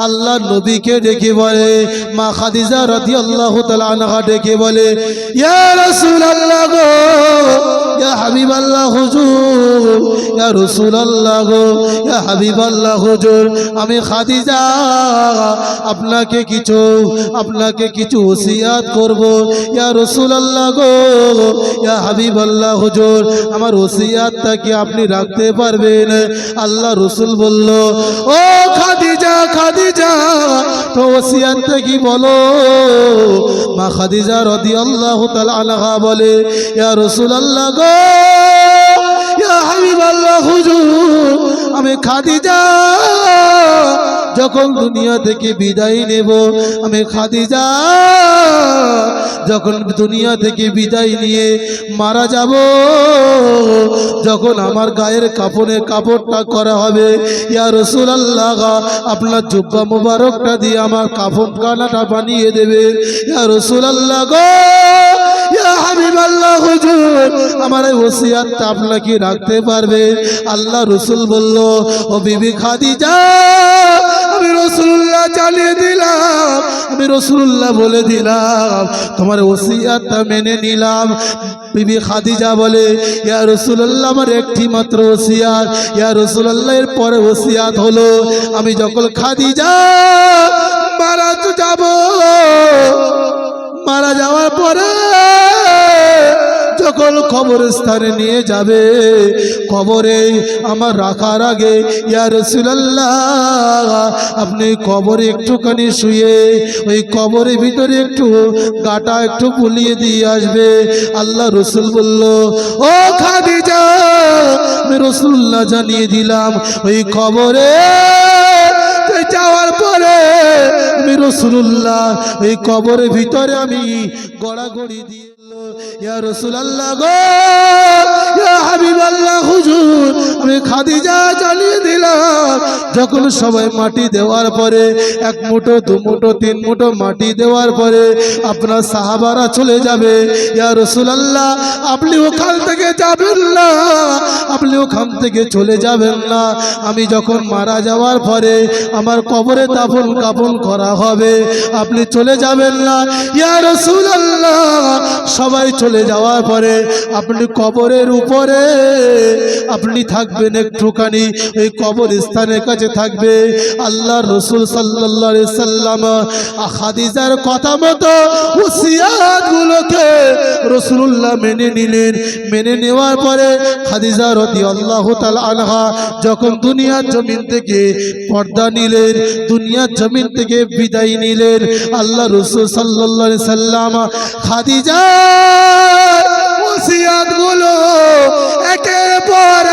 আল্লাহ নবীকে ডেকে বলে, মা খাদিজা রাদিয়াল্লাহু তাআলা আনহা ডেকে বলে, ইয়া রাসূলুল্লাহ গো, ইয়া হাবিবাল্লাহ হুজুর, ইয়া রাসূলুল্লাহ গো, ইয়া হাবিবাল্লাহ হুজুর, আমি খাদিজা আপনাকে কিছু ওসিয়াত করব। ইয়া রাসূলুল্লাহ গো, ইয়া হাবিবাল্লাহ হুজুর, আমার ওসিয়াতটা কি আপনি রাখতে পারবেন? আল্লাহ রাসূল বলল, ও খাদিজা খাদিজা, তো ওসিয়াতটা কি বলো? মা খাদিজা রাদিয়াল্লাহু তাআলা আনহা বলে, ইয়া রাসূলুল্লাহ গো, ইয়া হাবিবাল্লাহ হুজুর, আমি খাদিজা যখন দুনিয়া থেকে বিদায় নেব, আমি খাদিজা যখন দুনিয়া থেকে বিদায় নিয়ে মারা যাব, যখন আমার গায়ের কাপড়টা করা হবে, ইয়া রাসূলুল্লাহ আপনার জুব্বা মুবারকটা দিয়ে আমার কাফন কানাটা বানিয়ে দেবে। ইয়া রাসূলুল্লাহ গো, ইয়া হাবিবাল্লাহ হুজুর, আমার এই ওসিয়াতটা আপনারা কি রাখতে পারবে? আল্লাহ রাসূল বলল, ও বিবি খাদিজা, আমি রাসূলুল্লাহ জানিয়ে দিলাম, আমি রাসূলুল্লাহ বলে দিলাম, তোমার ওসিয়াতটা মেনে নিলাম। বিবি খাদিজা বলে, ইয়া রাসূলুল্লাহ, আমার একটি মাত্র ওসিয়াত। ইয়া রাসূলুল্লাহ, এর পরে ওসিয়াত হলো, আমি যখন খাদিজা মারা যাওয়ার পরে যখন কবরস্থানে নিয়ে যাবে, কবরে আমার রাখার আগে, ইয়া রাসূলুল্লাহ, আপনি কবরে একটুখানি শুয়ে ওই কবরের ভিতরে একটু গাটা একটু বুলিয়ে দিয়ে আসবে। আল্লাহ রাসূল বলল, ও খাদিজা, আমি রাসূলুল্লাহ জানিয়ে দিলাম, ওই কবরে যাওয়ার পরে আমি রাসূলুল্লাহ ওই কবরের ভিতরে আমি গড়াগড়ি দিয়ে, ইয়া রাসূলুল্লাহ গো, ইয়া হাবিবাল্লাহ হুজুর, আমি খাদিজা জানিয়ে দিলাম, যখন সবাই মাটি দেওয়ার পরে, এক মুঠো দু মুঠো তিন মুঠো মাটি দেওয়ার পরে আপনার সাহাবারা চলে যাবে, ইয়া রাসূলুল্লাহ আপনি ওখান থেকে যাবেন না, আপনি ওখান থেকে চলে যাবেন না, আমি যখন মারা যাওয়ার পরে আমার কবরে কাফন করা হবে, আপনি চলে যাবেন না। ইয়া রাসূলুল্লাহ, সবাই চলে যাওয়ার পরে আপনি কবরের উপরে আপনি থাকবেন একটুখানি, ওই কবরস্থানের কাছে থাকবে। আল্লাহর রাসূল সাল্লাল্লাহু আলাইহি সাল্লাম খাদিজার কথা মতো ওসিয়াতগুলোকে রাসূলুল্লাহ মেনে নিলেন। মেনে নেওয়ার পরে খাদিজা রাদিয়াল্লাহু তাআলা আনহা যখন দুনিয়ার জমিন থেকে পর্দা নিলেন, দুনিয়ার জমিন থেকে বিদায় নিলেন, আল্লাহ রাসূল সাল্লাল্লাহু আলাইহি সাল্লাম খাদিজা ওসিয়াতগুলো একের পর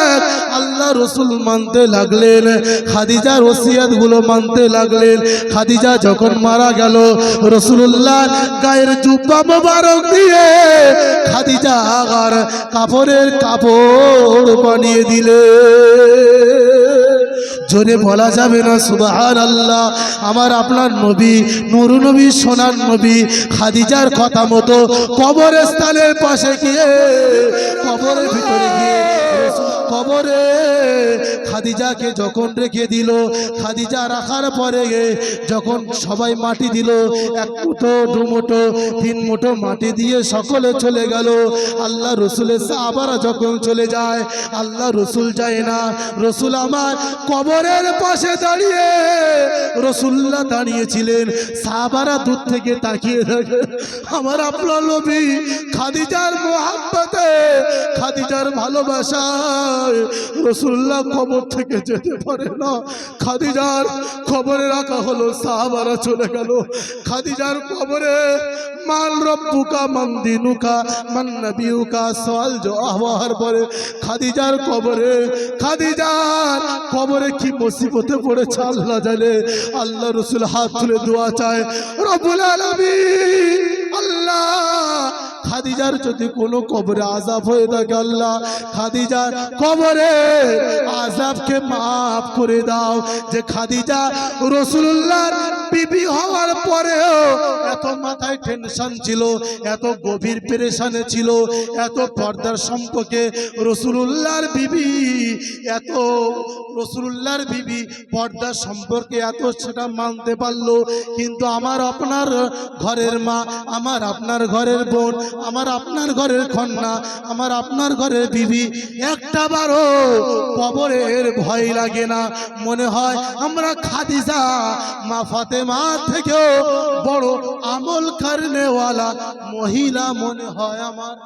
এক আল্লাহ রাসূল মানতে লাগলেন, খাদিজার ওসিয়াতগুলো মানতে লাগলেন। খাদিজা যখন মারা গেল, রাসূলুল্লাহ গায়ের জুব্বা মোবারক দিয়ে খাদিজা আগার কাপড়ের কাপড় বানিয়ে দিলে। জোরে বলা যাবে না সুবহানাল্লাহ। আমার আপনার নবী, নূর নবী, সোনার নবী খাদিজার কথা মতো কবরস্থানের পাশে গিয়ে, কবরের ভিতরে গিয়ে কবরে খাদিজাকে যখন রেখে দিল, খাদিজা রাখার পরে যখন সবাই মাটি দিল, এক মুঠো দু মুঠো তিন মুঠো মাটি দিয়ে সকলে চলে গেল। আল্লাহ রাসূলের সাহাবারা যখন চলে যায়, আল্লাহ রাসূল যায় না, রাসূল আমার কবরের পাশে দাঁড়িয়ে, রাসূলুল্লাহ দাঁড়িয়েছিলেন, সাহাবারা দূর থেকে তাকিয়ে থাকে। আমার আপনার নবী খাদিজার মহব্বতে, খাদিজার ভালোবাসায় রাসূলুল্লাহ কবর থেকে যেতে পারে না। খাদিজার কবরে রাখা হলো, সাহাবারা চলে গেল। খাদিজার কবরে মান রব্বুকা মান দিনুকা মান নবিয়ুকা সওয়াল জবাব হওয়ার পরে খাদিজার কবরে কি মুসিবতে পড়েছে আল্লাহ জানে। আল্লাহ রাসূল হাত তুলে দোয়া চায়, রব্বুল আলামিন, আল্লাহ খাদিজার যদি কোনো কবরে আযাব হয়ে থাকে, আল্লাহ খাদিজার কবরে আযাবকে মাফ করে দাও। যে খাদিজা রাসূলুল্লাহর বিবি হওয়ার পরেও এত মাথায় টেনশন ছিল, এত গভীর পেরেশানে ছিল, এত পর্দার সম্পর্কে রাসূলুল্লাহর বিবি, এত রাসূলুল্লাহর বিবি পর্দার সম্পর্কে এত সেটা মানতে পারলো। কিন্তু আমার আপনার ঘরের মা, আমার আপনার ঘরের বোন, আমার আপনার ঘরের কন্যা, আমার আপনার ঘরের বিবি একটা বারও কবরের ভয় লাগে না। মনে হয় আমরা খাদিজা মা ফাতেমা থেকেও বড় আমল করনেওয়ালা মহিলা মনে হয় আমার।